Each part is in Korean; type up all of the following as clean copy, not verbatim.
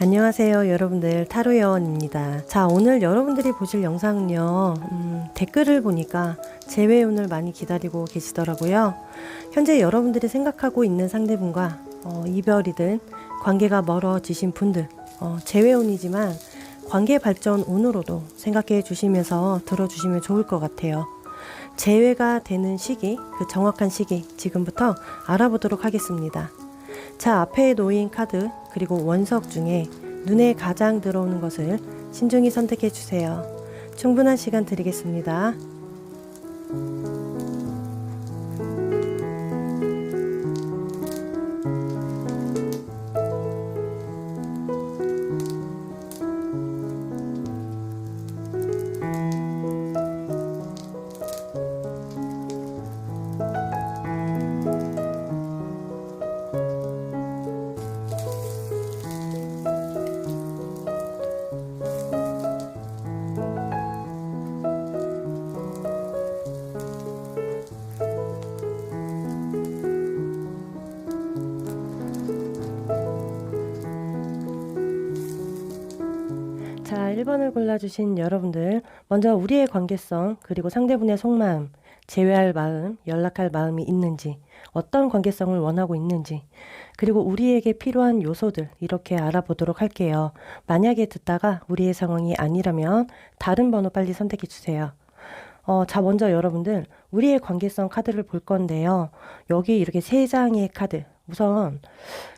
안녕하세요 여러분들, 타로여원입니다. 자, 오늘 여러분들이 보실 영상은요, 댓글을 보니까 재회운을 많이 기다리고 계시더라고요. 현재 여러분들이 생각하고 있는 상대분과 이별이든 관계가 멀어지신 분들, 재회운이지만 관계 발전 운으로도 생각해 주시면서 들어주시면 좋을 것 같아요. 재회가 되는 시기, 그 정확한 시기 지금부터 알아보도록 하겠습니다. 자, 앞에 놓인 카드 그리고 원석 중에 눈에 가장 들어오는 것을 신중히 선택해 주세요. 충분한 시간 드리겠습니다. 자, 1번을 골라주신 여러분들, 먼저 우리의 관계성, 그리고 상대분의 속마음, 재회할 마음, 연락할 마음이 있는지, 어떤 관계성을 원하고 있는지, 그리고 우리에게 필요한 요소들, 이렇게 알아보도록 할게요. 만약에 듣다가 우리의 상황이 아니라면 다른 번호 빨리 선택해 주세요. 자, 먼저 여러분들, 우리의 관계성 카드를 볼 건데요. 여기 이렇게 3장의 카드, 우선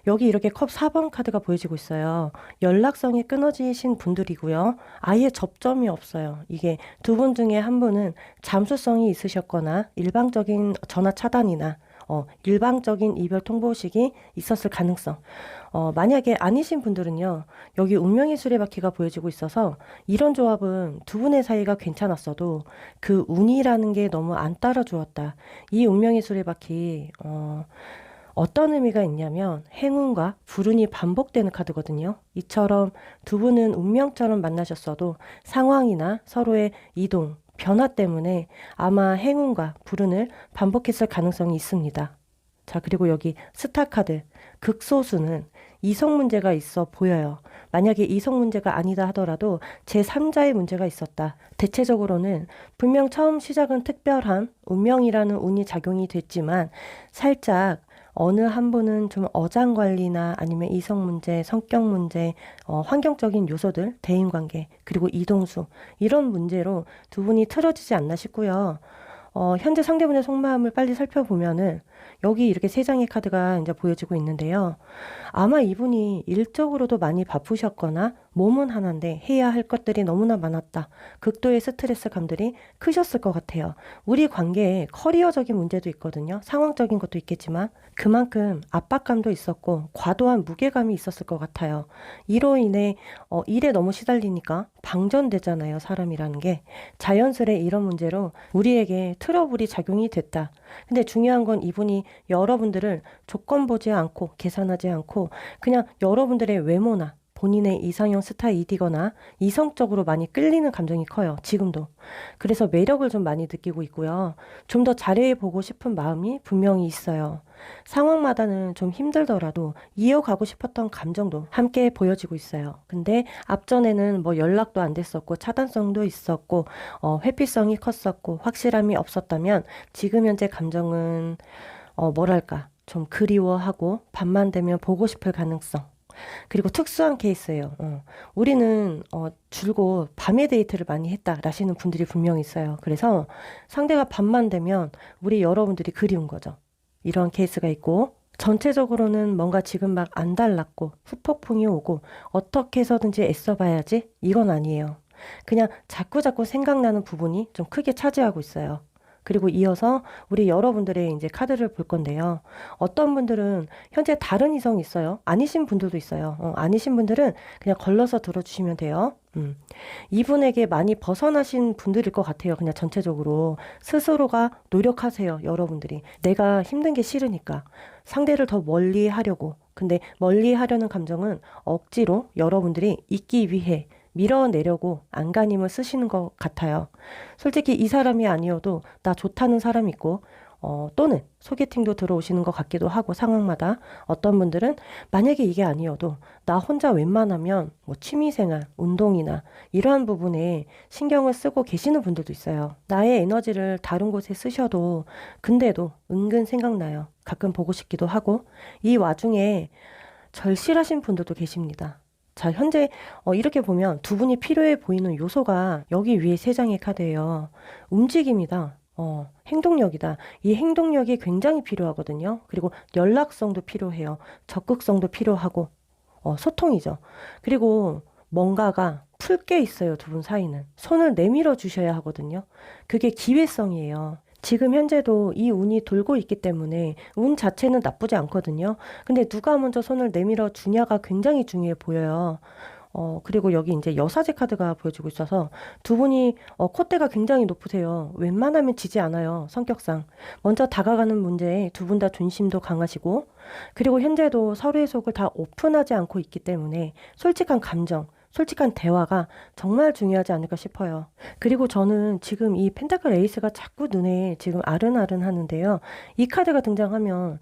여기 이렇게 컵 4번 카드가 보여지고 있어요. 연락성이 끊어지신 분들이고요. 아예 접점이 없어요. 이게 두 분 중에 한 분은 잠수성이 있으셨거나 일방적인 전화 차단이나 일방적인 이별 통보식이 있었을 가능성. 만약에 아니신 분들은요, 여기 운명의 수레바퀴가 보여지고 있어서 이런 조합은 두 분의 사이가 괜찮았어도 그 운이라는 게 너무 안 따라주었다. 이 운명의 수레바퀴, 어떤 의미가 있냐면 행운과 불운이 반복되는 카드거든요. 이처럼 두 분은 운명처럼 만나셨어도 상황이나 서로의 이동, 변화 때문에 아마 행운과 불운을 반복했을 가능성이 있습니다. 자, 그리고 여기 스타 카드, 극소수는 이성 문제가 있어 보여요. 만약에 이성 문제가 아니다 하더라도 제3자의 문제가 있었다. 대체적으로는 분명 처음 시작은 특별한 운명이라는 운이 작용이 됐지만 살짝 어느 한 분은 좀 어장관리나 아니면 이성 문제, 성격 문제, 환경적인 요소들, 대인관계, 그리고 이동수 이런 문제로 두 분이 틀어지지 않나 싶고요. 현재 상대분의 속마음을 빨리 살펴보면은 여기 이렇게 3장의 카드가 이제 보여지고 있는데요. 아마 이분이 일적으로도 많이 바쁘셨거나 몸은 하나인데 해야 할 것들이 너무나 많았다. 극도의 스트레스 감들이 크셨을 것 같아요. 우리 관계에 커리어적인 문제도 있거든요. 상황적인 것도 있겠지만 그만큼 압박감도 있었고 과도한 무게감이 있었을 것 같아요. 이로 인해 일에 너무 시달리니까 방전되잖아요. 사람이라는 게. 자연스레 이런 문제로 우리에게 트러블이 작용이 됐다. 근데 중요한 건 이분이 여러분들을 조건 보지 않고 계산하지 않고 그냥 여러분들의 외모나 본인의 이상형 스타일이거나 이성적으로 많이 끌리는 감정이 커요. 지금도. 그래서 매력을 좀 많이 느끼고 있고요. 좀 더 잘해보고 싶은 마음이 분명히 있어요. 상황마다는 좀 힘들더라도 이어가고 싶었던 감정도 함께 보여지고 있어요. 근데 앞전에는 뭐 연락도 안 됐었고 차단성도 있었고 회피성이 컸었고 확실함이 없었다면 지금 현재 감정은 뭐랄까 좀 그리워하고 밤만 되면 보고 싶을 가능성. 그리고 특수한 케이스예요. 우리는 줄곧 밤에 데이트를 많이 했다라시는 분들이 분명히 있어요. 그래서 상대가 밤만 되면 우리 여러분들이 그리운 거죠. 이런 케이스가 있고 전체적으로는 뭔가 지금 막 안 달랐고 후폭풍이 오고 어떻게 해서든지 애써봐야지 이건 아니에요. 그냥 자꾸자꾸 생각나는 부분이 좀 크게 차지하고 있어요. 그리고 이어서 우리 여러분들의 이제 카드를 볼 건데요. 어떤 분들은 현재 다른 이성이 있어요. 아니신 분들도 있어요. 아니신 분들은 그냥 걸러서 들어주시면 돼요. 이분에게 많이 벗어나신 분들일 것 같아요. 그냥 전체적으로 스스로가 노력하세요. 여러분들이 내가 힘든 게 싫으니까 상대를 더 멀리 하려고. 근데 멀리 하려는 감정은 억지로 여러분들이 있기 위해 밀어내려고 안간힘을 쓰시는 것 같아요. 솔직히 이 사람이 아니어도 나 좋다는 사람이 있고 또는 소개팅도 들어오시는 것 같기도 하고 상황마다 어떤 분들은 만약에 이게 아니어도 나 혼자 웬만하면 뭐 취미생활, 운동이나 이러한 부분에 신경을 쓰고 계시는 분들도 있어요. 나의 에너지를 다른 곳에 쓰셔도 근데도 은근 생각나요. 가끔 보고 싶기도 하고 이 와중에 절실하신 분들도 계십니다. 자, 현재 이렇게 보면 두 분이 필요해 보이는 요소가 여기 위에 세 장의 카드예요. 움직임이다. 행동력이다. 이 행동력이 굉장히 필요하거든요. 그리고 연락성도 필요해요. 적극성도 필요하고, 소통이죠. 그리고 뭔가가 풀게 있어요. 두 분 사이는. 손을 내밀어 주셔야 하거든요. 그게 기회성이에요. 지금 현재도 이 운이 돌고 있기 때문에 운 자체는 나쁘지 않거든요. 근데 누가 먼저 손을 내밀어 주냐가 굉장히 중요해 보여요. 그리고 여기 이제 여사제 카드가 보여지고 있어서 두 분이 콧대가 굉장히 높으세요. 웬만하면 지지 않아요. 성격상. 먼저 다가가는 문제에 두 분 다 존심도 강하시고 그리고 현재도 서로의 속을 다 오픈하지 않고 있기 때문에 솔직한 감정, 솔직한 대화가 정말 중요하지 않을까 싶어요. 그리고 저는 지금 이 펜타클 에이스가 자꾸 눈에 지금 아른아른 하는데요. 이 카드가 등장하면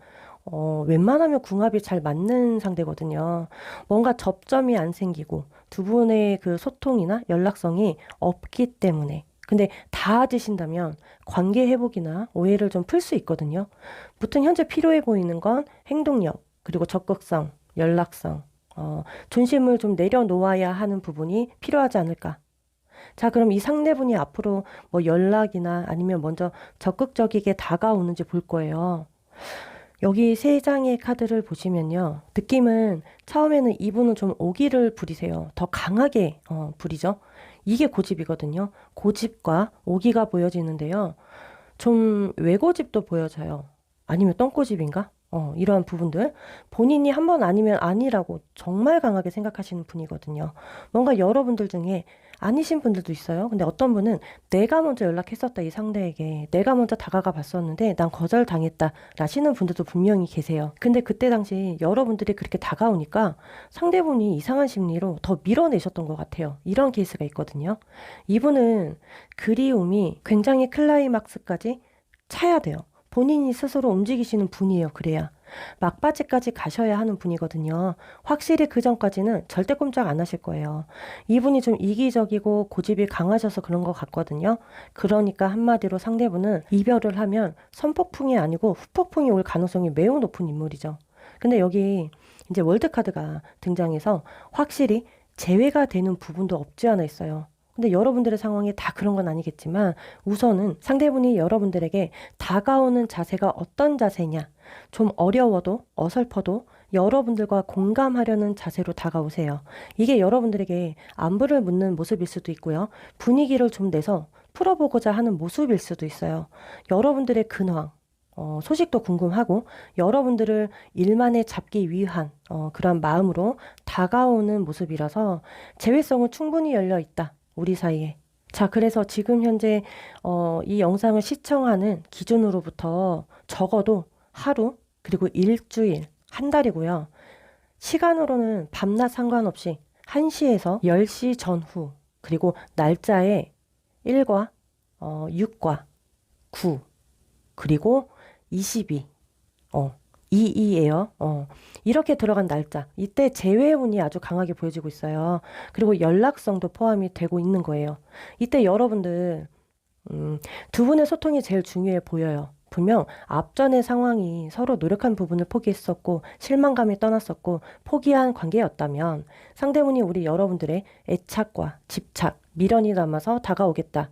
웬만하면 궁합이 잘 맞는 상대거든요. 뭔가 접점이 안 생기고 두 분의 그 소통이나 연락성이 없기 때문에. 근데 닿아지신다면 관계 회복이나 오해를 좀 풀 수 있거든요. 무튼 현재 필요해 보이는 건 행동력, 그리고 적극성, 연락성, 존심을 좀 내려놓아야 하는 부분이 필요하지 않을까. 자, 그럼 이 상대분이 앞으로 뭐 연락이나 아니면 먼저 적극적이게 다가오는지 볼 거예요. 여기 세 장의 카드를 보시면요. 느낌은 처음에는 이분은 좀 오기를 부리세요. 더 강하게 부리죠. 이게 고집이거든요. 고집과 오기가 보여지는데요. 좀 외고집도 보여져요. 아니면 똥꼬집인가? 이러한 부분들. 본인이 한 번 아니면 아니라고 정말 강하게 생각하시는 분이거든요. 뭔가 여러분들 중에 아니신 분들도 있어요. 근데 어떤 분은 내가 먼저 연락했었다, 이 상대에게. 내가 먼저 다가가 봤었는데 난 거절당했다. 라시는 분들도 분명히 계세요. 근데 그때 당시 여러분들이 그렇게 다가오니까 상대분이 이상한 심리로 더 밀어내셨던 것 같아요. 이런 케이스가 있거든요. 이분은 그리움이 굉장히 클라이막스까지 차야 돼요. 본인이 스스로 움직이시는 분이에요. 그래야. 막바지까지 가셔야 하는 분이거든요. 확실히 그 전까지는 절대 꼼짝 안 하실 거예요. 이분이 좀 이기적이고 고집이 강하셔서 그런 것 같거든요. 그러니까 한마디로 상대분은 이별을 하면 선폭풍이 아니고 후폭풍이 올 가능성이 매우 높은 인물이죠. 근데 여기 이제 월드카드가 등장해서 확실히 제외가 되는 부분도 없지 않아 있어요. 근데 여러분들의 상황이 다 그런 건 아니겠지만 우선은 상대분이 여러분들에게 다가오는 자세가 어떤 자세냐, 좀 어려워도 어설퍼도 여러분들과 공감하려는 자세로 다가오세요. 이게 여러분들에게 안부를 묻는 모습일 수도 있고요. 분위기를 좀 내서 풀어보고자 하는 모습일 수도 있어요. 여러분들의 근황, 소식도 궁금하고 여러분들을 일만에 잡기 위한 그런 마음으로 다가오는 모습이라서 재회성은 충분히 열려 있다. 우리 사이에. 자, 그래서 지금 현재 이 영상을 시청하는 기준으로부터 적어도 하루, 그리고 일주일, 한 달이고요. 시간으로는 밤낮 상관없이 1시에서 10시 전후, 그리고 날짜에 1과 6과 9, 그리고 22, 22예요. 이렇게 들어간 날짜. 이때 재회운이 아주 강하게 보여지고 있어요. 그리고 연락성도 포함이 되고 있는 거예요. 이때 여러분들, 두 분의 소통이 제일 중요해 보여요. 분명 앞전의 상황이 서로 노력한 부분을 포기했었고 실망감이 떠났었고 포기한 관계였다면 상대분이 우리 여러분들의 애착과 집착, 미련이 남아서 다가오겠다.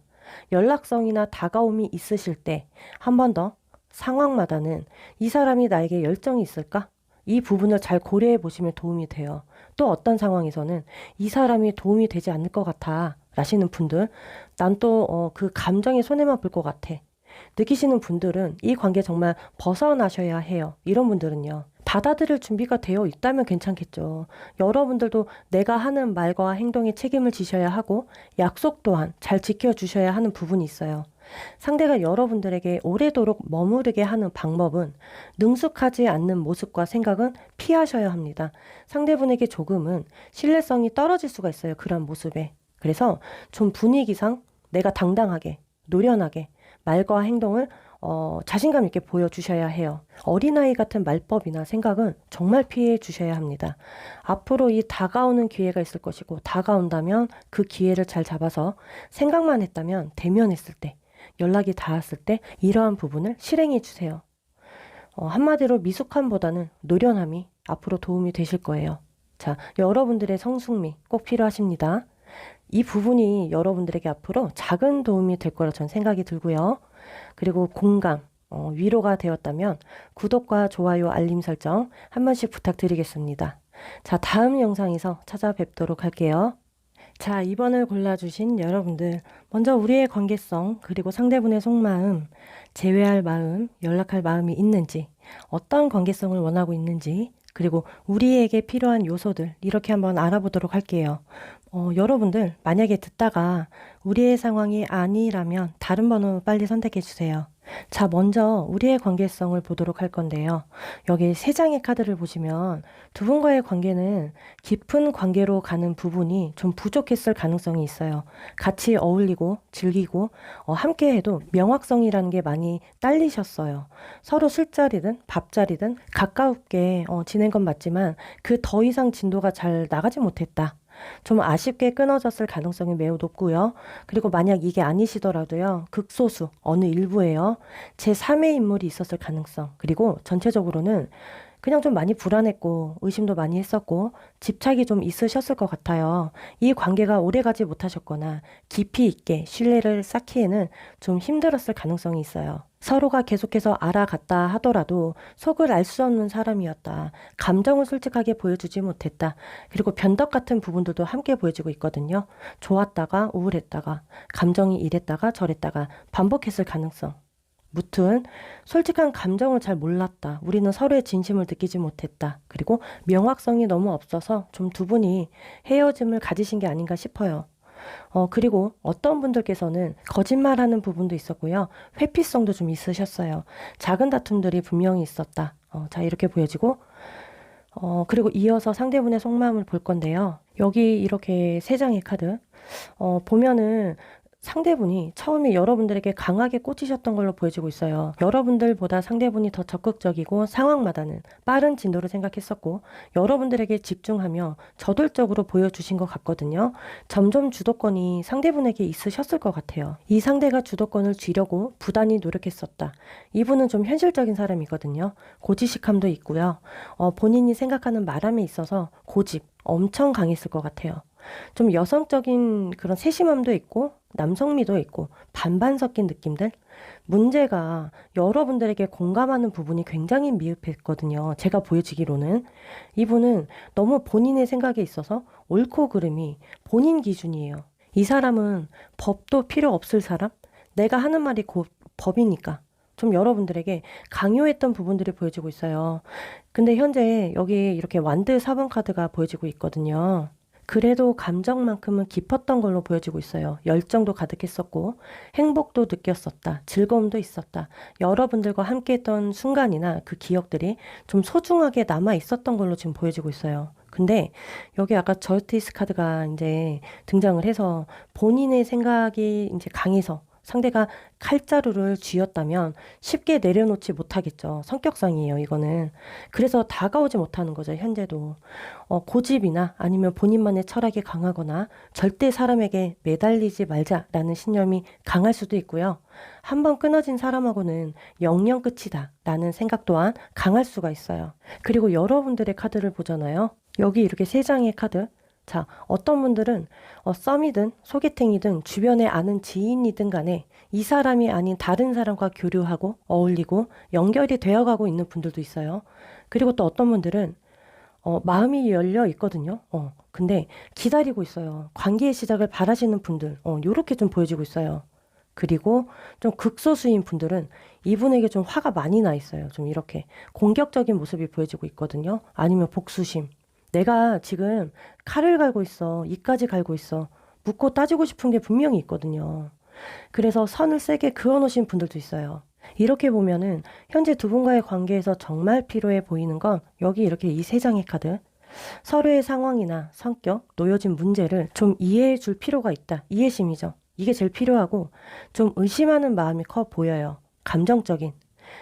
연락성이나 다가옴이 있으실 때 한 번 더 상황마다는 이 사람이 나에게 열정이 있을까? 이 부분을 잘 고려해 보시면 도움이 돼요. 또 어떤 상황에서는 이 사람이 도움이 되지 않을 것 같아 라시는 분들, 난 또 그 감정에 손해만 볼 것 같아 느끼시는 분들은 이 관계 정말 벗어나셔야 해요. 이런 분들은요. 받아들일 준비가 되어 있다면 괜찮겠죠. 여러분들도 내가 하는 말과 행동에 책임을 지셔야 하고 약속 또한 잘 지켜주셔야 하는 부분이 있어요. 상대가 여러분들에게 오래도록 머무르게 하는 방법은 능숙하지 않는 모습과 생각은 피하셔야 합니다. 상대분에게 조금은 신뢰성이 떨어질 수가 있어요. 그런 모습에. 그래서 좀 분위기상 내가 당당하게, 노련하게 말과 행동을 자신감 있게 보여주셔야 해요. 어린아이 같은 말법이나 생각은 정말 피해 주셔야 합니다. 앞으로 이 다가오는 기회가 있을 것이고, 다가온다면 그 기회를 잘 잡아서 생각만 했다면 대면했을 때, 연락이 닿았을 때 이러한 부분을 실행해 주세요. 한마디로 미숙함보다는 노련함이 앞으로 도움이 되실 거예요. 자, 여러분들의 성숙미 꼭 필요하십니다. 이 부분이 여러분들에게 앞으로 작은 도움이 될 거라 저는 생각이 들고요. 그리고 공감, 위로가 되었다면 구독과 좋아요, 알림 설정 한 번씩 부탁드리겠습니다. 자, 다음 영상에서 찾아뵙도록 할게요. 자, 2번을 골라주신 여러분들, 먼저 우리의 관계성, 그리고 상대분의 속마음, 제외할 마음, 연락할 마음이 있는지, 어떤 관계성을 원하고 있는지, 그리고 우리에게 필요한 요소들, 이렇게 한번 알아보도록 할게요. 여러분들, 만약에 듣다가 우리의 상황이 아니라면 다른 번호 빨리 선택해 주세요. 자, 먼저 우리의 관계성을 보도록 할 건데요. 여기 3장의 카드를 보시면 두 분과의 관계는 깊은 관계로 가는 부분이 좀 부족했을 가능성이 있어요. 같이 어울리고 즐기고 함께 해도 명확성이라는 게 많이 딸리셨어요. 서로 술자리든 밥자리든 가깝게 지낸 건 맞지만 그 더 이상 진도가 잘 나가지 못했다. 좀 아쉽게 끊어졌을 가능성이 매우 높고요. 그리고 만약 이게 아니시더라도요. 극소수, 어느 일부에요. 제3의 인물이 있었을 가능성. 그리고 전체적으로는 그냥 좀 많이 불안했고 의심도 많이 했었고 집착이 좀 있으셨을 것 같아요. 이 관계가 오래가지 못하셨거나 깊이 있게 신뢰를 쌓기에는 좀 힘들었을 가능성이 있어요. 서로가 계속해서 알아갔다 하더라도 속을 알 수 없는 사람이었다. 감정을 솔직하게 보여주지 못했다. 그리고 변덕 같은 부분들도 함께 보여지고 있거든요. 좋았다가 우울했다가 감정이 이랬다가 저랬다가 반복했을 가능성. 무튼 솔직한 감정을 잘 몰랐다. 우리는 서로의 진심을 느끼지 못했다. 그리고 명확성이 너무 없어서 좀 두 분이 헤어짐을 가지신 게 아닌가 싶어요. 그리고 어떤 분들께서는 거짓말하는 부분도 있었고요. 회피성도 좀 있으셨어요. 작은 다툼들이 분명히 있었다. 자, 이렇게 보여지고 그리고 이어서 상대분의 속마음을 볼 건데요. 여기 이렇게 3장의 카드 보면은 상대분이 처음에 여러분들에게 강하게 꽂히셨던 걸로 보여지고 있어요. 여러분들보다 상대분이 더 적극적이고 상황마다는 빠른 진도를 생각했었고 여러분들에게 집중하며 저돌적으로 보여주신 것 같거든요. 점점 주도권이 상대분에게 있으셨을 것 같아요. 이 상대가 주도권을 쥐려고 부단히 노력했었다. 이분은 좀 현실적인 사람이거든요. 고지식함도 있고요. 본인이 생각하는 말함에 있어서 고집 엄청 강했을 것 같아요. 좀 여성적인 그런 세심함도 있고 남성미도 있고 반반 섞인 느낌들. 문제가 여러분들에게 공감하는 부분이 굉장히 미흡했거든요. 제가 보여지기로는 이분은 너무 본인의 생각에 있어서 옳고 그름이 본인 기준이에요. 이 사람은 법도 필요 없을 사람? 내가 하는 말이 곧 법이니까 좀 여러분들에게 강요했던 부분들이 보여지고 있어요. 근데 현재 여기 이렇게 완드 4번 카드가 보여지고 있거든요. 그래도 감정만큼은 깊었던 걸로 보여지고 있어요. 열정도 가득했었고 행복도 느꼈었다. 즐거움도 있었다. 여러분들과 함께했던 순간이나 그 기억들이 좀 소중하게 남아 있었던 걸로 지금 보여지고 있어요. 근데 여기 아까 저스티스 카드가 이제 등장을 해서 본인의 생각이 이제 강해서 상대가 칼자루를 쥐었다면 쉽게 내려놓지 못하겠죠. 성격상이에요, 이거는. 그래서 다가오지 못하는 거죠, 현재도. 고집이나 아니면 본인만의 철학이 강하거나 절대 사람에게 매달리지 말자라는 신념이 강할 수도 있고요. 한번 끊어진 사람하고는 영영 끝이다 라는 생각 또한 강할 수가 있어요. 그리고 여러분들의 카드를 보잖아요. 여기 이렇게 3장의 카드. 자, 어떤 분들은 썸이든 소개팅이든 주변에 아는 지인이든 간에 이 사람이 아닌 다른 사람과 교류하고 어울리고 연결이 되어가고 있는 분들도 있어요. 그리고 또 어떤 분들은 마음이 열려 있거든요. 근데 기다리고 있어요. 관계의 시작을 바라시는 분들, 요렇게 좀 보여지고 있어요. 그리고 좀 극소수인 분들은 이분에게 좀 화가 많이 나 있어요. 좀 이렇게 공격적인 모습이 보여지고 있거든요. 아니면 복수심. 내가 지금 칼을 갈고 있어. 이까지 갈고 있어. 묻고 따지고 싶은 게 분명히 있거든요. 그래서 선을 세게 그어놓으신 분들도 있어요. 이렇게 보면은 현재 두 분과의 관계에서 정말 필요해 보이는 건 여기 이렇게 이 3장의 카드. 서로의 상황이나 성격, 놓여진 문제를 좀 이해해 줄 필요가 있다. 이해심이죠. 이게 제일 필요하고 좀 의심하는 마음이 커 보여요. 감정적인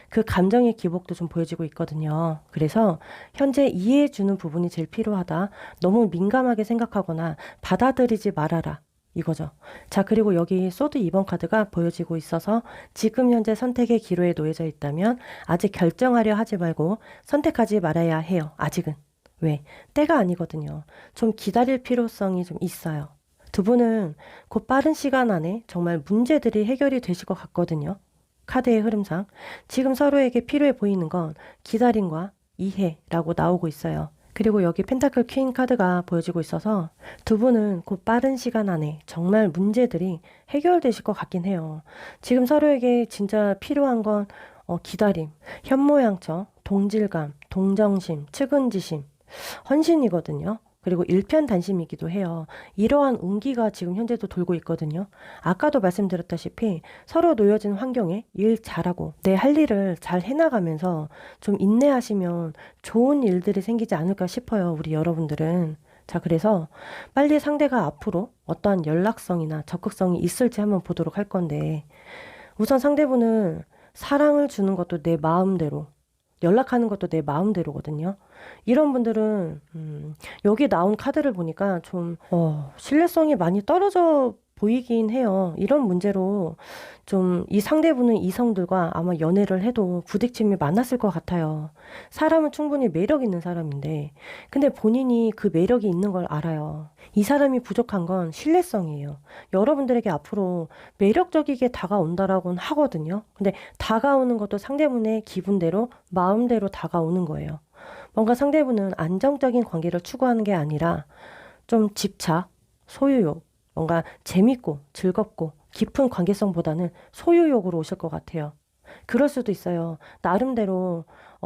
그 감정의 기복도 좀 보여지고 있거든요. 그래서 현재 이해해주는 부분이 제일 필요하다. 너무 민감하게 생각하거나 받아들이지 말아라. 이거죠. 자, 그리고 여기 소드 2번 카드가 보여지고 있어서 지금 현재 선택의 기로에 놓여져 있다면 아직 결정하려 하지 말고 선택하지 말아야 해요. 아직은. 왜? 때가 아니거든요. 좀 기다릴 필요성이 좀 있어요. 두 분은 곧 빠른 시간 안에 정말 문제들이 해결이 되실 것 같거든요. 카드의 흐름상. 지금 서로에게 필요해 보이는 건 기다림과 이해라고 나오고 있어요. 그리고 여기 펜타클 퀸 카드가 보여지고 있어서 두 분은 곧 빠른 시간 안에 정말 문제들이 해결되실 것 같긴 해요. 지금 서로에게 진짜 필요한 건 기다림, 현모양처, 동질감, 동정심, 측은지심, 헌신이거든요. 그리고 일편단심이기도 해요. 이러한 운기가 지금 현재도 돌고 있거든요. 아까도 말씀드렸다시피 서로 놓여진 환경에 일 잘하고 내 할 일을 잘 해나가면서 좀 인내하시면 좋은 일들이 생기지 않을까 싶어요. 우리 여러분들은. 자, 그래서 빨리 상대가 앞으로 어떠한 연락성이나 적극성이 있을지 한번 보도록 할 건데 우선 상대분은 사랑을 주는 것도 내 마음대로 연락하는 것도 내 마음대로거든요. 이런 분들은 여기 나온 카드를 보니까 좀 신뢰성이 많이 떨어져 보이긴 해요. 이런 문제로 좀 이 상대분은 이성들과 아마 연애를 해도 부딪힘이 많았을 것 같아요. 사람은 충분히 매력 있는 사람인데 근데 본인이 그 매력이 있는 걸 알아요. 이 사람이 부족한 건 신뢰성이에요. 여러분들에게 앞으로 매력적이게 다가온다라고는 하거든요. 근데 다가오는 것도 상대분의 기분대로 마음대로 다가오는 거예요. 뭔가 상대분은 안정적인 관계를 추구하는 게 아니라 좀 집착, 소유욕, 뭔가 재밌고 즐겁고 깊은 관계성보다는 소유욕으로 오실 것 같아요. 그럴 수도 있어요. 나름대로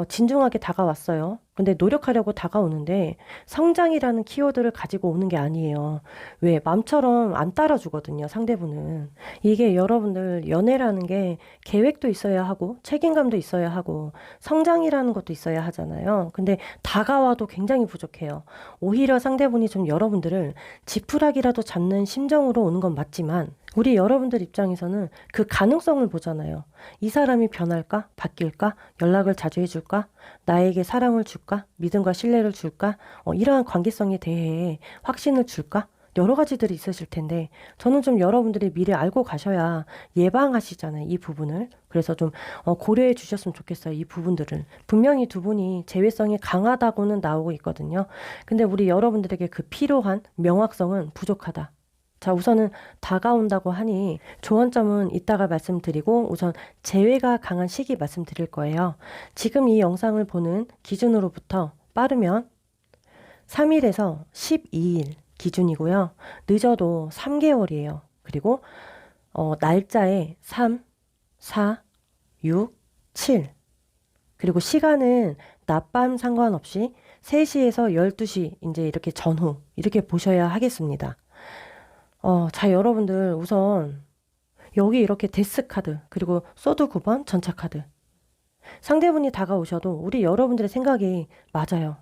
진중하게 다가왔어요. 근데 노력하려고 다가오는데 성장이라는 키워드를 가지고 오는 게 아니에요. 왜? 맘처럼 안 따라주거든요, 상대분은. 이게 여러분들 연애라는 게 계획도 있어야 하고 책임감도 있어야 하고 성장이라는 것도 있어야 하잖아요. 근데 다가와도 굉장히 부족해요. 오히려 상대분이 좀 여러분들을 지푸라기라도 잡는 심정으로 오는 건 맞지만 우리 여러분들 입장에서는 그 가능성을 보잖아요. 이 사람이 변할까? 바뀔까? 연락을 자주 해줄까? 나에게 사랑을 줄까? 믿음과 신뢰를 줄까? 이러한 관계성에 대해 확신을 줄까? 여러 가지들이 있으실 텐데 저는 좀 여러분들이 미리 알고 가셔야 예방하시잖아요. 이 부분을. 그래서 좀 고려해 주셨으면 좋겠어요. 이 부분들을. 분명히 두 분이 재회성이 강하다고는 나오고 있거든요. 근데 우리 여러분들에게 그 필요한 명확성은 부족하다. 자, 우선은 다가온다고 하니 조언점은 이따가 말씀드리고 우선 재회가 강한 시기 말씀드릴 거예요. 지금 이 영상을 보는 기준으로부터 빠르면 3일에서 12일 기준이고요. 늦어도 3개월이에요. 그리고 날짜에 3, 4, 6, 7 그리고 시간은 낮밤 상관없이 3시에서 12시 이제 이렇게 전후 이렇게 보셔야 하겠습니다. 자, 여러분들 우선 여기 이렇게 데스 카드 그리고 소드 9번 전차 카드 상대분이 다가오셔도 우리 여러분들의 생각이 맞아요.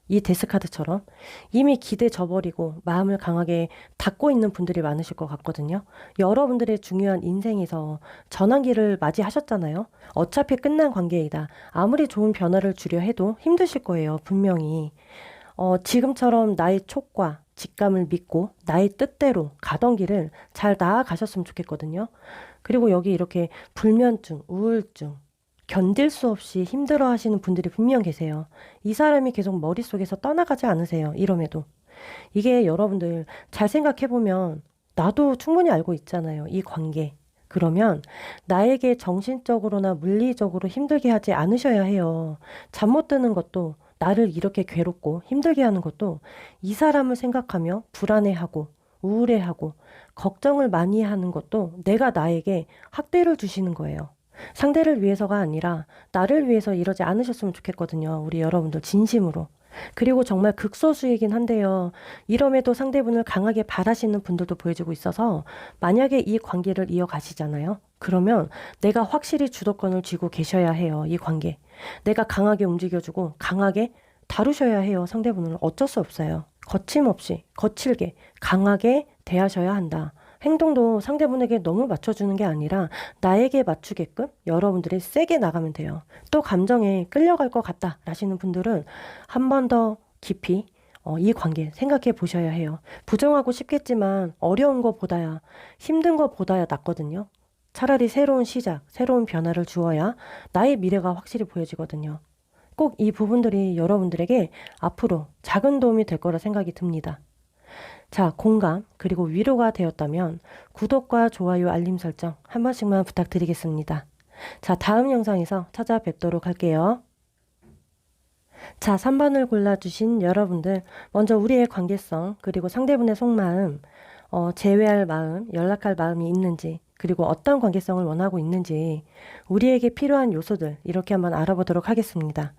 이 데스 카드처럼 이미 기대 져버리고 마음을 강하게 닫고 있는 분들이 많으실 것 같거든요. 여러분들의 중요한 인생에서 전환기를 맞이하셨잖아요. 어차피 끝난 관계이다. 아무리 좋은 변화를 주려 해도 힘드실 거예요. 분명히. 지금처럼 나의 촉과 직감을 믿고 나의 뜻대로 가던 길을 잘 나아가셨으면 좋겠거든요. 그리고 여기 이렇게 불면증, 우울증, 견딜 수 없이 힘들어 하시는 분들이 분명 계세요. 이 사람이 계속 머릿속에서 떠나가지 않으세요. 이럼에도. 이게 여러분들 잘 생각해보면 나도 충분히 알고 있잖아요. 이 관계. 그러면 나에게 정신적으로나 물리적으로 힘들게 하지 않으셔야 해요. 잠 못 드는 것도 나를 이렇게 괴롭고 힘들게 하는 것도 이 사람을 생각하며 불안해하고 우울해하고 걱정을 많이 하는 것도 내가 나에게 학대를 주시는 거예요. 상대를 위해서가 아니라 나를 위해서 이러지 않으셨으면 좋겠거든요. 우리 여러분들 진심으로. 그리고 정말 극소수이긴 한데요. 이럼에도 상대분을 강하게 바라시는 분들도 보여지고 있어서 만약에 이 관계를 이어가시잖아요. 그러면 내가 확실히 주도권을 쥐고 계셔야 해요. 이 관계. 내가 강하게 움직여주고 강하게 다루셔야 해요. 상대분을. 어쩔 수 없어요. 거침없이 거칠게 강하게 대하셔야 한다. 행동도 상대분에게 너무 맞춰주는 게 아니라 나에게 맞추게끔 여러분들이 세게 나가면 돼요. 또 감정에 끌려갈 것 같다 라시는 분들은 한 번 더 깊이 이 관계 생각해 보셔야 해요. 부정하고 싶겠지만 어려운 것보다야 힘든 것보다야 낫거든요. 차라리 새로운 시작, 새로운 변화를 주어야 나의 미래가 확실히 보여지거든요. 꼭 이 부분들이 여러분들에게 앞으로 작은 도움이 될 거라 생각이 듭니다. 자, 공감 그리고 위로가 되었다면 구독과 좋아요, 알림 설정 한 번씩만 부탁드리겠습니다. 자, 다음 영상에서 찾아뵙도록 할게요. 자, 3번을 골라주신 여러분들, 먼저 우리의 관계성, 그리고 상대분의 속마음, 제외할 마음, 연락할 마음이 있는지, 그리고 어떤 관계성을 원하고 있는지, 우리에게 필요한 요소들, 이렇게 한번 알아보도록 하겠습니다.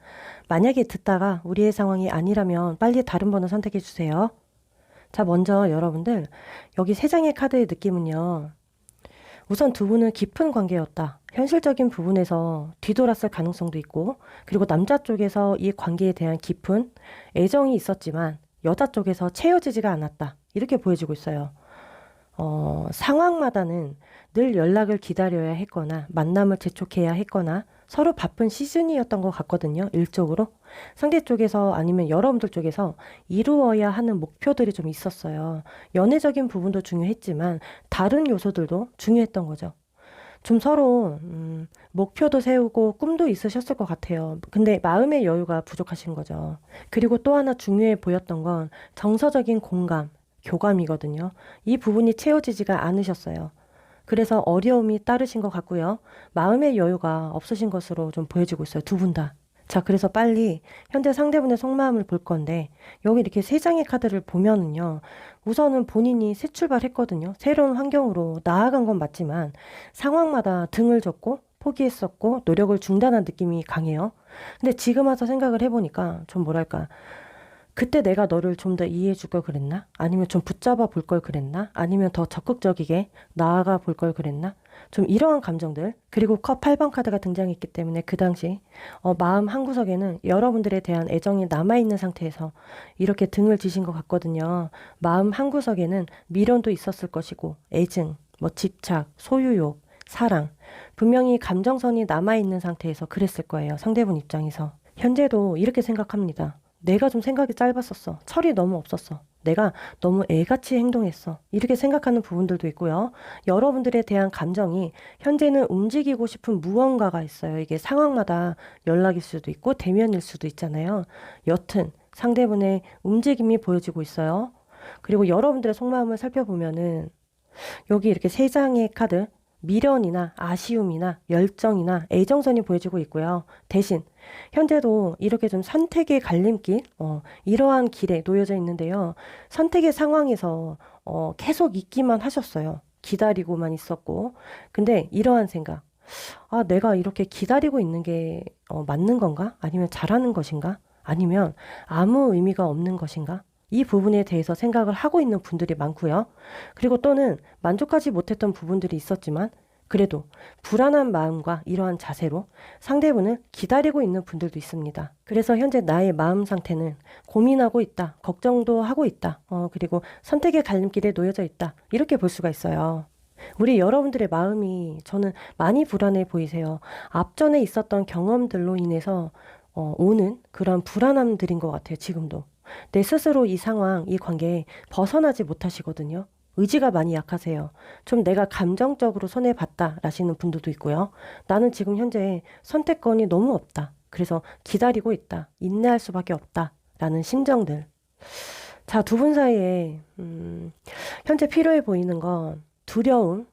만약에 듣다가 우리의 상황이 아니라면 빨리 다른 번호 선택해 주세요. 자, 먼저 여러분들, 여기 세 장의 카드의 느낌은요. 우선 두 분은 깊은 관계였다. 현실적인 부분에서 뒤돌았을 가능성도 있고, 그리고 남자 쪽에서 이 관계에 대한 깊은 애정이 있었지만 여자 쪽에서 채워지지가 않았다. 이렇게 보여지고 있어요. 상황마다는 늘 연락을 기다려야 했거나 만남을 재촉해야 했거나 서로 바쁜 시즌이었던 것 같거든요. 일적으로. 상대 쪽에서 아니면 여러분들 쪽에서 이루어야 하는 목표들이 좀 있었어요. 연애적인 부분도 중요했지만 다른 요소들도 중요했던 거죠. 좀 서로 목표도 세우고 꿈도 있으셨을 것 같아요. 근데 마음의 여유가 부족하신 거죠. 그리고 또 하나 중요해 보였던 건 정서적인 공감, 교감이거든요. 이 부분이 채워지지가 않으셨어요. 그래서 어려움이 따르신 것 같고요. 마음의 여유가 없으신 것으로 좀 보여지고 있어요. 두 분 다. 자, 그래서 빨리 현재 상대분의 속마음을 볼 건데 여기 이렇게 세 장의 카드를 보면은요. 우선은 본인이 새 출발했거든요. 새로운 환경으로 나아간 건 맞지만 상황마다 등을 졌고 포기했었고 노력을 중단한 느낌이 강해요. 근데 지금 와서 생각을 해보니까 좀 뭐랄까 그때 내가 너를 좀 더 이해해 줄 걸 그랬나? 아니면 좀 붙잡아 볼 걸 그랬나? 아니면 더 적극적이게 나아가 볼 걸 그랬나? 좀 이러한 감정들. 그리고 컵 8번 카드가 등장했기 때문에 그 당시 마음 한구석에는 여러분들에 대한 애정이 남아있는 상태에서 이렇게 등을 지신 것 같거든요. 마음 한구석에는 미련도 있었을 것이고 애증, 뭐 집착, 소유욕, 사랑. 분명히 감정선이 남아있는 상태에서 그랬을 거예요. 상대분 입장에서. 현재도 이렇게 생각합니다. 내가 좀 생각이 짧았었어. 철이 너무 없었어. 내가 너무 애같이 행동했어. 이렇게 생각하는 부분들도 있고요. 여러분들에 대한 감정이 현재는 움직이고 싶은 무언가가 있어요. 이게 상황마다 연락일 수도 있고 대면일 수도 있잖아요. 여튼 상대분의 움직임이 보여지고 있어요. 그리고 여러분들의 속마음을 살펴보면은 여기 이렇게 세 장의 카드 미련이나 아쉬움이나 열정이나 애정선이 보여지고 있고요. 대신 현재도 이렇게 좀 선택의 갈림길, 이러한 길에 놓여져 있는데요. 선택의 상황에서 계속 있기만 하셨어요. 기다리고만 있었고. 근데 이러한 생각, 아, 내가 이렇게 기다리고 있는 게 맞는 건가? 아니면 잘하는 것인가? 아니면 아무 의미가 없는 것인가? 이 부분에 대해서 생각을 하고 있는 분들이 많고요. 그리고 또는 만족하지 못했던 부분들이 있었지만 그래도 불안한 마음과 이러한 자세로 상대분을 기다리고 있는 분들도 있습니다. 그래서 현재 나의 마음 상태는 고민하고 있다, 걱정도 하고 있다, 그리고 선택의 갈림길에 놓여져 있다. 이렇게 볼 수가 있어요. 우리 여러분들의 마음이 저는 많이 불안해 보이세요. 앞전에 있었던 경험들로 인해서 오는 그런 불안함들인 것 같아요. 지금도. 내 스스로 이 상황, 이 관계에 벗어나지 못하시거든요. 의지가 많이 약하세요. 좀 내가 감정적으로 손해봤다 라시는 분들도 있고요. 나는 지금 현재 선택권이 너무 없다. 그래서 기다리고 있다. 인내할 수밖에 없다. 라는 심정들. 자, 두 분 사이에 현재 필요해 보이는 건 두려움,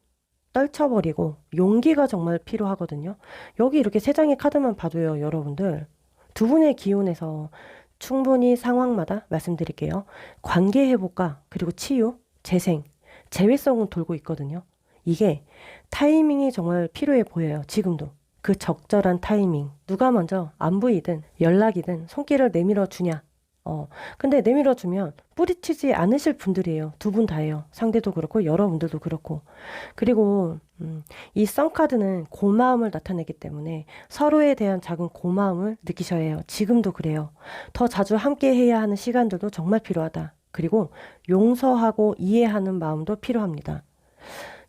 떨쳐버리고 용기가 정말 필요하거든요. 여기 이렇게 세 장의 카드만 봐도요, 여러분들. 두 분의 기운에서 충분히 상황마다 말씀드릴게요. 관계 회복과 그리고 치유, 재생, 재회성은 돌고 있거든요. 이게 타이밍이 정말 필요해 보여요. 지금도. 그 적절한 타이밍. 누가 먼저 안부이든 연락이든 손길을 내밀어 주냐. 근데 내밀어 주면 뿌리치지 않으실 분들이에요. 두 분 다예요. 상대도 그렇고 여러분들도 그렇고. 그리고 이 썬카드는 고마움을 나타내기 때문에 서로에 대한 작은 고마움을 느끼셔야 해요. 지금도 그래요. 더 자주 함께 해야 하는 시간들도 정말 필요하다. 그리고 용서하고 이해하는 마음도 필요합니다.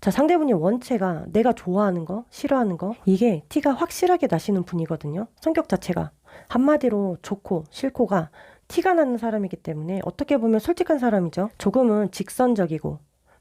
자, 상대분이 원체가 내가 좋아하는 거, 싫어하는 거, 이게 티가 확실하게 나시는 분이거든요. 성격 자체가. 한마디로 좋고 싫고가 티가 나는 사람이기 때문에 어떻게 보면 솔직한 사람이죠. 조금은 직선적이고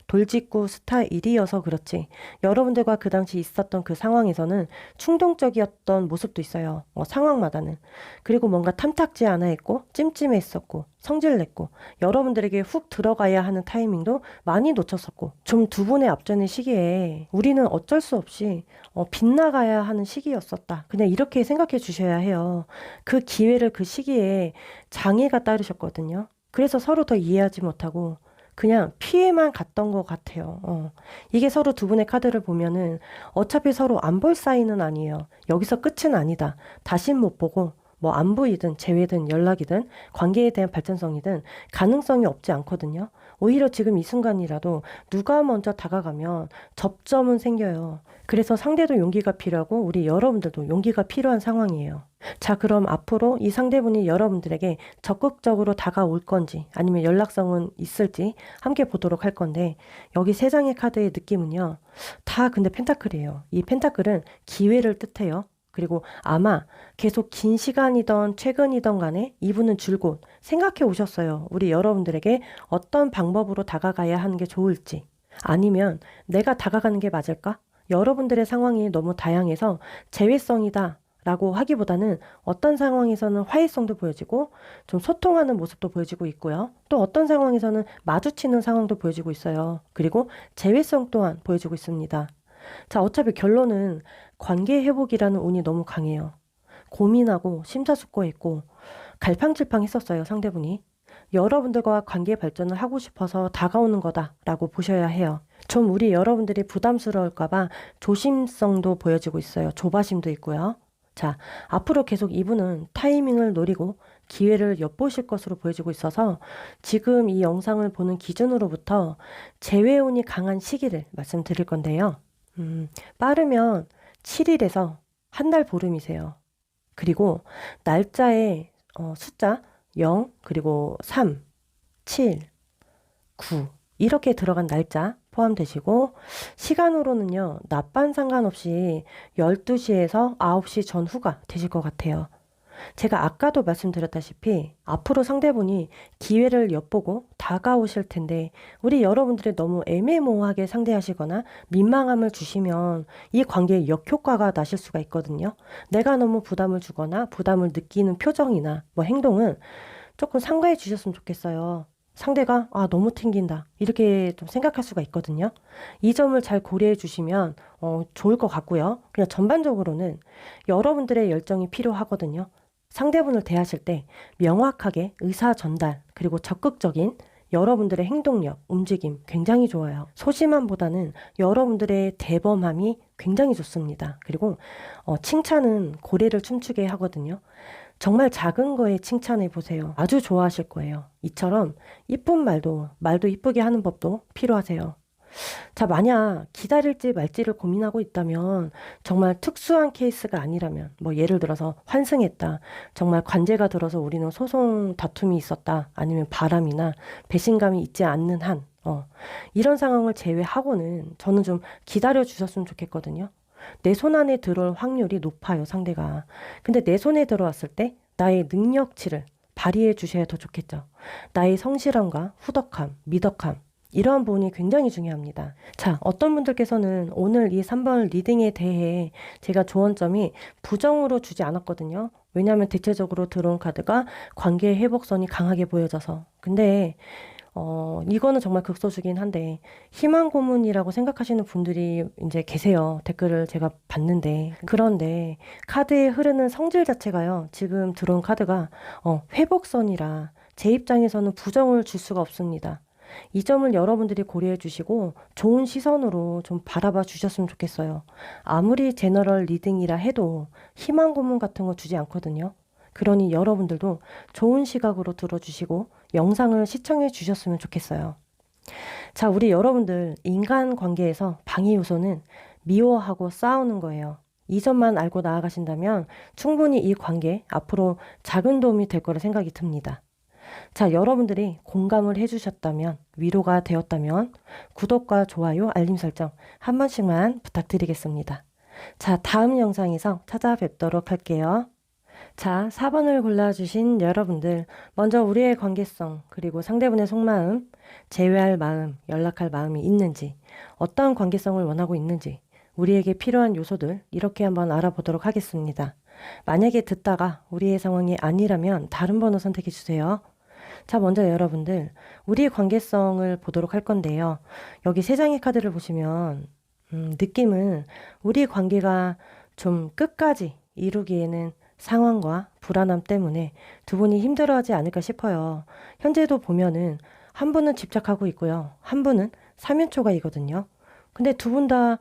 돌직구 스타일이어서 그렇지 여러분들과 그 당시 있었던 그 상황에서는 충동적이었던 모습도 있어요. 상황마다는. 그리고 뭔가 탐탁지 않아 했고 찜찜했었고 성질냈고 여러분들에게 훅 들어가야 하는 타이밍도 많이 놓쳤었고 좀 두 분의 앞전의 시기에 우리는 어쩔 수 없이 빗나가야 하는 시기였었다. 그냥 이렇게 생각해 주셔야 해요. 그 기회를 그 시기에 장애가 따르셨거든요. 그래서 서로 더 이해하지 못하고 그냥 피해만 갔던 것 같아요. 이게 서로 두 분의 카드를 보면은 어차피 서로 안 볼 사이는 아니에요. 여기서 끝은 아니다. 다신 못 보고 뭐 안부이든 재회든 연락이든 관계에 대한 발전성이든 가능성이 없지 않거든요. 오히려 지금 이 순간이라도 누가 먼저 다가가면 접점은 생겨요. 그래서 상대도 용기가 필요하고 우리 여러분들도 용기가 필요한 상황이에요. 자, 그럼 앞으로 이 상대분이 여러분들에게 적극적으로 다가올 건지 아니면 연락성은 있을지 함께 보도록 할 건데 여기 세 장의 카드의 느낌은요. 다 근데 펜타클이에요. 이 펜타클은 기회를 뜻해요. 그리고 아마 계속 긴 시간이던 최근이던 간에 이분은 줄곧 생각해 오셨어요. 우리 여러분들에게 어떤 방법으로 다가가야 하는 게 좋을지 아니면 내가 다가가는 게 맞을까? 여러분들의 상황이 너무 다양해서 제외성이다 라고 하기보다는 어떤 상황에서는 화해성도 보여지고 좀 소통하는 모습도 보여지고 있고요. 또 어떤 상황에서는 마주치는 상황도 보여지고 있어요. 그리고 제외성 또한 보여지고 있습니다. 자, 어차피 결론은 관계 회복이라는 운이 너무 강해요. 고민하고 심사숙고했고 갈팡질팡했었어요, 상대분이. 여러분들과 관계 발전을 하고 싶어서 다가오는 거다라고 보셔야 해요. 좀 우리 여러분들이 부담스러울까봐 조심성도 보여지고 있어요. 조바심도 있고요. 자, 앞으로 계속 이분은 타이밍을 노리고 기회를 엿보실 것으로 보여지고 있어서 지금 이 영상을 보는 기준으로부터 재회운이 강한 시기를 말씀드릴 건데요. 빠르면 7일에서 한 달 보름이세요. 그리고 날짜에 숫자 0, 그리고 3, 7, 9 이렇게 들어간 날짜 포함되시고 시간으로는요. 낮밤 상관없이 12시에서 9시 전후가 되실 것 같아요. 제가 아까도 말씀드렸다시피 앞으로 상대분이 기회를 엿보고 다가오실 텐데 우리 여러분들이 너무 애매모호하게 상대하시거나 민망함을 주시면 이 관계에 역효과가 나실 수가 있거든요. 내가 너무 부담을 주거나 부담을 느끼는 표정이나 뭐 행동은 조금 삼가해 주셨으면 좋겠어요. 상대가 너무 튕긴다 이렇게 좀 생각할 수가 있거든요. 이 점을 잘 고려해 주시면 좋을 것 같고요. 그냥 전반적으로는 여러분들의 열정이 필요하거든요. 상대분을 대하실 때 명확하게 의사 전달 그리고 적극적인 여러분들의 행동력, 움직임 굉장히 좋아요. 소심함보다는 여러분들의 대범함이 굉장히 좋습니다. 그리고 칭찬은 고래를 춤추게 하거든요. 정말 작은 거에 칭찬해 보세요. 아주 좋아하실 거예요. 이처럼 이쁜 말도 이쁘게 하는 법도 필요하세요. 자, 만약 기다릴지 말지를 고민하고 있다면 정말 특수한 케이스가 아니라면 뭐 예를 들어서 환승했다. 정말 관제가 들어서 우리는 소송 다툼이 있었다. 아니면 바람이나 배신감이 있지 않는 한 이런 상황을 제외하고는 저는 좀 기다려 주셨으면 좋겠거든요. 내 손 안에 들어올 확률이 높아요, 상대가. 근데 내 손에 들어왔을 때 나의 능력치를 발휘해 주셔야 더 좋겠죠. 나의 성실함과 후덕함, 미덕함 이러한 부분이 굉장히 중요합니다. 자, 어떤 분들께서는 오늘 이 3번 리딩에 대해 제가 조언점이 부정으로 주지 않았거든요. 왜냐하면 대체적으로 들어온 카드가 관계 회복선이 강하게 보여져서. 근데 이거는 정말 극소수긴 한데 희망 고문이라고 생각하시는 분들이 이제 계세요. 댓글을 제가 봤는데 그런데 카드에 흐르는 성질 자체가요. 지금 들어온 카드가 회복선이라 제 입장에서는 부정을 줄 수가 없습니다. 이 점을 여러분들이 고려해 주시고 좋은 시선으로 좀 바라봐 주셨으면 좋겠어요. 아무리 제너럴 리딩이라 해도 희망 고문 같은 거 주지 않거든요. 그러니 여러분들도 좋은 시각으로 들어주시고 영상을 시청해 주셨으면 좋겠어요. 자, 우리 여러분들 인간관계에서 방해 요소는 미워하고 싸우는 거예요. 이 점만 알고 나아가신다면 충분히 이 관계 앞으로 작은 도움이 될 거라 생각이 듭니다. 자, 여러분들이 공감을 해주셨다면, 위로가 되었다면, 구독과 좋아요, 알림 설정 한 번씩만 부탁드리겠습니다. 자, 다음 영상에서 찾아뵙도록 할게요. 자, 4번을 골라주신 여러분들, 먼저 우리의 관계성, 그리고 상대분의 속마음, 제외할 마음, 연락할 마음이 있는지, 어떤 관계성을 원하고 있는지, 우리에게 필요한 요소들, 이렇게 한번 알아보도록 하겠습니다. 만약에 듣다가 우리의 상황이 아니라면 다른 번호 선택해 주세요. 자, 먼저 여러분들, 우리의 관계성을 보도록 할 건데요. 여기 세 장의 카드를 보시면, 느낌은 우리 관계가 좀 끝까지 이루기에는 상황과 불안함 때문에 두 분이 힘들어하지 않을까 싶어요. 현재도 보면은 한 분은 집착하고 있고요. 한 분은 3연초가이거든요. 근데 두 분 다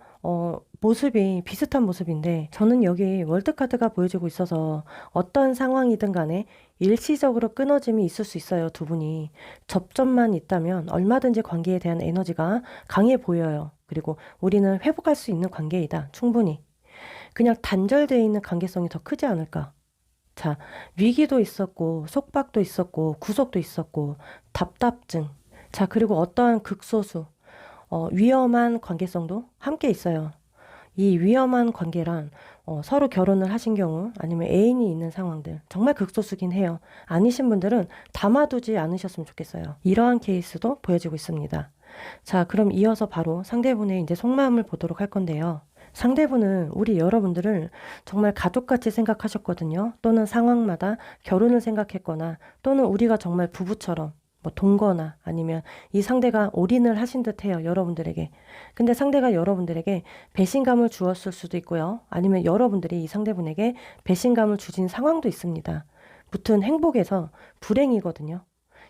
모습이 비슷한 모습인데 저는 여기 월드카드가 보여주고 있어서 어떤 상황이든 간에 일시적으로 끊어짐이 있을 수 있어요. 두 분이. 접점만 있다면 얼마든지 관계에 대한 에너지가 강해 보여요. 그리고 우리는 회복할 수 있는 관계이다. 충분히. 그냥 단절되어 있는 관계성이 더 크지 않을까. 자, 위기도 있었고, 속박도 있었고, 구속도 있었고, 답답증. 자, 그리고 어떠한 극소수, 위험한 관계성도 함께 있어요. 이 위험한 관계란 서로 결혼을 하신 경우 아니면 애인이 있는 상황들 정말 극소수긴 해요. 아니신 분들은 담아두지 않으셨으면 좋겠어요. 이러한 케이스도 보여지고 있습니다. 자, 그럼 이어서 바로 상대분의 이제 속마음을 보도록 할 건데요. 상대분은 우리 여러분들을 정말 가족같이 생각하셨거든요. 또는 상황마다 결혼을 생각했거나 또는 우리가 정말 부부처럼 뭐 동거나 아니면 이 상대가 올인을 하신 듯해요. 여러분들에게. 근데 상대가 여러분들에게 배신감을 주었을 수도 있고요. 아니면 여러분들이 이 상대분에게 배신감을 주신 상황도 있습니다. 무튼 행복에서 불행이거든요.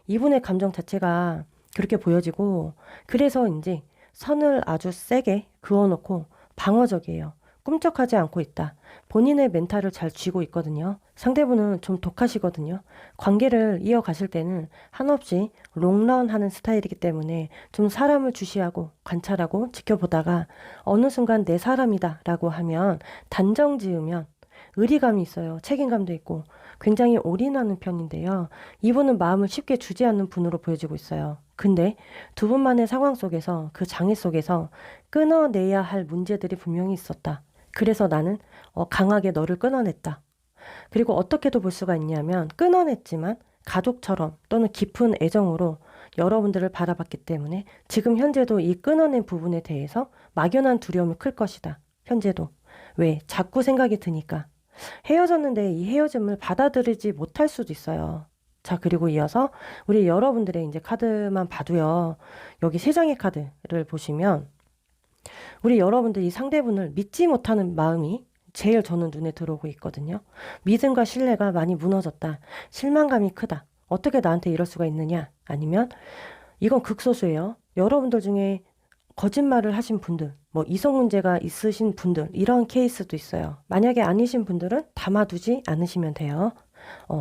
이분의 감정 자체가 그렇게 보여지고 그래서인지 선을 아주 세게 그어놓고 방어적이에요. 꿈쩍하지 않고 있다. 본인의 멘탈을 잘 쥐고 있거든요. 상대분은 좀 독하시거든요. 관계를 이어가실 때는 한없이 롱런 하는 스타일이기 때문에 좀 사람을 주시하고 관찰하고 지켜보다가 어느 순간 내 사람이다 라고 하면 단정 지으면 의리감이 있어요. 책임감도 있고 굉장히 올인하는 편인데요. 이분은 마음을 쉽게 주지 않는 분으로 보여지고 있어요. 근데 두 분만의 상황 속에서 그 장애 속에서 끊어내야 할 문제들이 분명히 있었다. 그래서 나는 강하게 너를 끊어냈다. 그리고 어떻게도 볼 수가 있냐면 끊어냈지만 가족처럼 또는 깊은 애정으로 여러분들을 바라봤기 때문에 지금 현재도 이 끊어낸 부분에 대해서 막연한 두려움이 클 것이다. 현재도. 왜? 자꾸 생각이 드니까. 헤어졌는데 이 헤어짐을 받아들이지 못할 수도 있어요. 자, 그리고 이어서 우리 여러분들의 이제 카드만 봐도요. 여기 세 장의 카드를 보시면 우리 여러분들 이 상대분을 믿지 못하는 마음이 제일 저는 눈에 들어오고 있거든요. 믿음과 신뢰가 많이 무너졌다. 실망감이 크다. 어떻게 나한테 이럴 수가 있느냐? 아니면 이건 극소수예요. 여러분들 중에 거짓말을 하신 분들, 뭐 이성 문제가 있으신 분들 이런 케이스도 있어요. 만약에 아니신 분들은 담아두지 않으시면 돼요.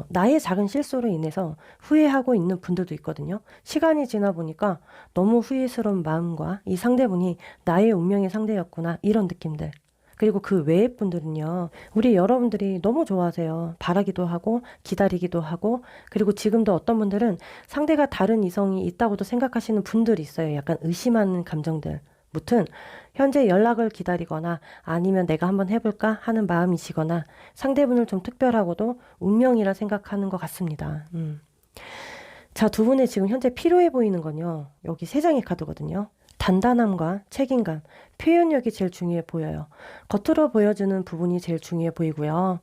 나의 작은 실수로 인해서 후회하고 있는 분들도 있거든요. 시간이 지나 보니까 너무 후회스러운 마음과 이 상대분이 나의 운명의 상대였구나 이런 느낌들. 그리고 그 외의 분들은요. 우리 여러분들이 너무 좋아하세요. 바라기도 하고 기다리기도 하고 그리고 지금도 어떤 분들은 상대가 다른 이성이 있다고도 생각하시는 분들이 있어요. 약간 의심하는 감정들. 무튼 현재 연락을 기다리거나 아니면 내가 한번 해볼까 하는 마음이시거나 상대분을 좀 특별하고도 운명이라 생각하는 것 같습니다. 자, 두 분의 지금 현재 필요해 보이는 건요. 여기 세 장의 카드거든요. 단단함과 책임감, 표현력이 제일 중요해 보여요. 겉으로 보여주는 부분이 제일 중요해 보이고요.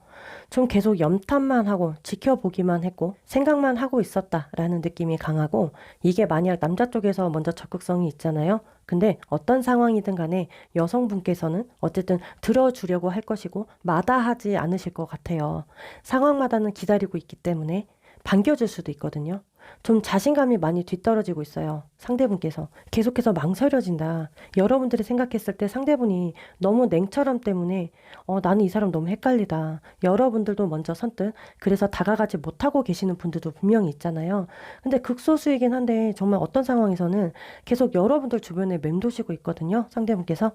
좀 계속 염탐만 하고 지켜보기만 했고 생각만 하고 있었다라는 느낌이 강하고 이게 만약 남자 쪽에서 먼저 적극성이 있잖아요. 근데 어떤 상황이든 간에 여성분께서는 어쨌든 들어주려고 할 것이고 마다하지 않으실 것 같아요. 상황마다는 기다리고 있기 때문에 반겨줄 수도 있거든요. 좀 자신감이 많이 뒤떨어지고 있어요. 상대분께서. 계속해서 망설여진다. 여러분들이 생각했을 때 상대분이 너무 냉철함 때문에 나는 이 사람 너무 헷갈리다. 여러분들도 먼저 선뜻 그래서 다가가지 못하고 계시는 분들도 분명히 있잖아요. 근데 극소수이긴 한데 정말 어떤 상황에서는 계속 여러분들 주변에 맴도시고 있거든요. 상대분께서.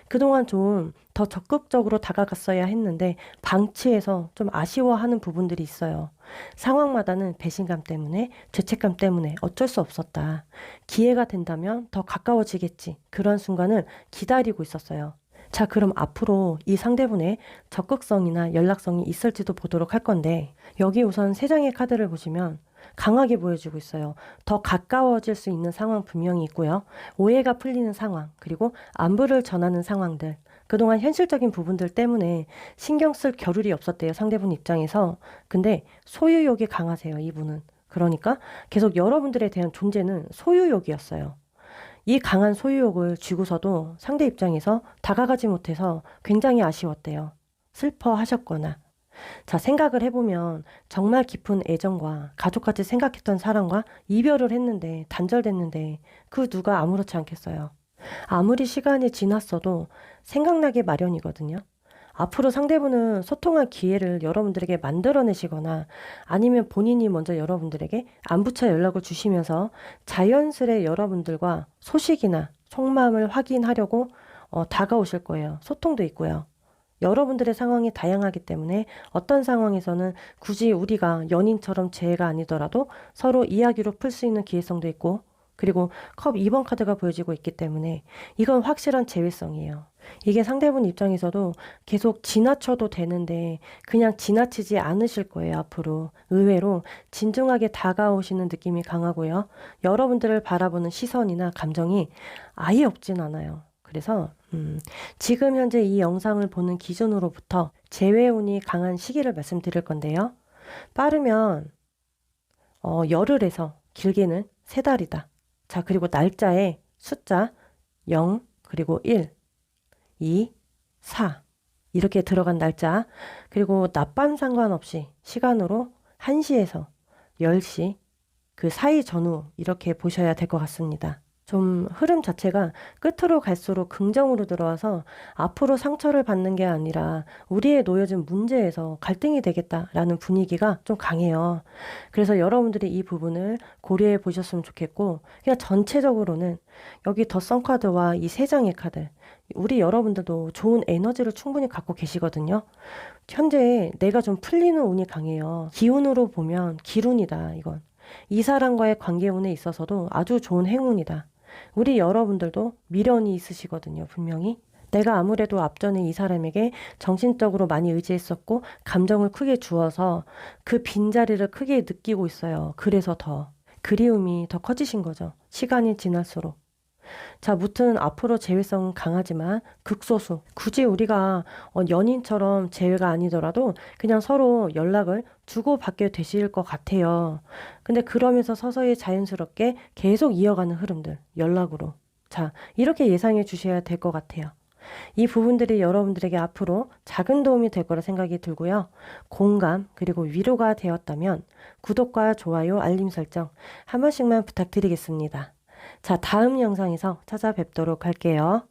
그동안 좀 더 적극적으로 다가갔어야 했는데 방치해서 좀 아쉬워하는 부분들이 있어요. 상황마다는 배신감 때문에, 죄책감 때문에 어쩔 수 없었다. 기회가 된다면 더 가까워지겠지. 그런 순간을 기다리고 있었어요. 자, 그럼 앞으로 이 상대분의 적극성이나 연락성이 있을지도 보도록 할 건데, 여기 우선 세 장의 카드를 보시면 강하게 보여주고 있어요. 더 가까워질 수 있는 상황 분명히 있고요. 오해가 풀리는 상황, 그리고 안부를 전하는 상황들. 그동안 현실적인 부분들 때문에 신경 쓸 겨를이 없었대요, 상대분 입장에서. 근데 소유욕이 강하세요, 이분은. 그러니까 계속 여러분들에 대한 존재는 소유욕이었어요. 이 강한 소유욕을 쥐고서도 상대 입장에서 다가가지 못해서 굉장히 아쉬웠대요. 슬퍼하셨거나. 자, 생각을 해보면 정말 깊은 애정과 가족같이 생각했던 사람과 이별을 했는데, 단절됐는데 그 누가 아무렇지 않겠어요. 아무리 시간이 지났어도 생각나기 마련이거든요. 앞으로 상대분은 소통할 기회를 여러분들에게 만들어내시거나 아니면 본인이 먼저 여러분들에게 안부차 연락을 주시면서 자연스레 여러분들과 소식이나 속마음을 확인하려고 다가오실 거예요. 소통도 있고요. 여러분들의 상황이 다양하기 때문에 어떤 상황에서는 굳이 우리가 연인처럼 재회가 아니더라도 서로 이야기로 풀 수 있는 기회성도 있고, 그리고 컵 2번 카드가 보여지고 있기 때문에 이건 확실한 재회성이에요. 이게 상대분 입장에서도 계속 지나쳐도 되는데 그냥 지나치지 않으실 거예요, 앞으로. 의외로 진중하게 다가오시는 느낌이 강하고요. 여러분들을 바라보는 시선이나 감정이 아예 없진 않아요. 그래서 지금 현재 이 영상을 보는 기준으로부터 재회운이 강한 시기를 말씀드릴 건데요. 빠르면 열흘에서 길게는 3달이다. 자, 그리고 날짜에 숫자 0, 그리고 1, 2, 4 이렇게 들어간 날짜, 그리고 낮밤 상관없이 시간으로 1시에서 10시 그 사이 전후 이렇게 보셔야 될 것 같습니다. 좀 흐름 자체가 끝으로 갈수록 긍정으로 들어와서 앞으로 상처를 받는 게 아니라 우리의 놓여진 문제에서 갈등이 되겠다라는 분위기가 좀 강해요. 그래서 여러분들이 이 부분을 고려해 보셨으면 좋겠고, 그냥 전체적으로는 여기 더 선카드와 이 세 장의 카드, 우리 여러분들도 좋은 에너지를 충분히 갖고 계시거든요. 현재 내가 좀 풀리는 운이 강해요. 기운으로 보면 기운이다, 이건. 이 사람과의 관계운에 있어서도 아주 좋은 행운이다. 우리 여러분들도 미련이 있으시거든요, 분명히. 내가 아무래도 앞전에 이 사람에게 정신적으로 많이 의지했었고 감정을 크게 주어서 그 빈자리를 크게 느끼고 있어요. 그래서 더 그리움이 더 커지신 거죠, 시간이 지날수록. 자, 무튼 앞으로 재회성은 강하지만 극소수. 굳이 우리가 연인처럼 재회가 아니더라도 그냥 서로 연락을 주고받게 되실 것 같아요. 근데 그러면서 서서히 자연스럽게 계속 이어가는 흐름들, 연락으로. 자, 이렇게 예상해 주셔야 될 것 같아요. 이 부분들이 여러분들에게 앞으로 작은 도움이 될 거라 생각이 들고요. 공감 그리고 위로가 되었다면 구독과 좋아요, 알림 설정 한 번씩만 부탁드리겠습니다. 자, 다음 영상에서 찾아뵙도록 할게요.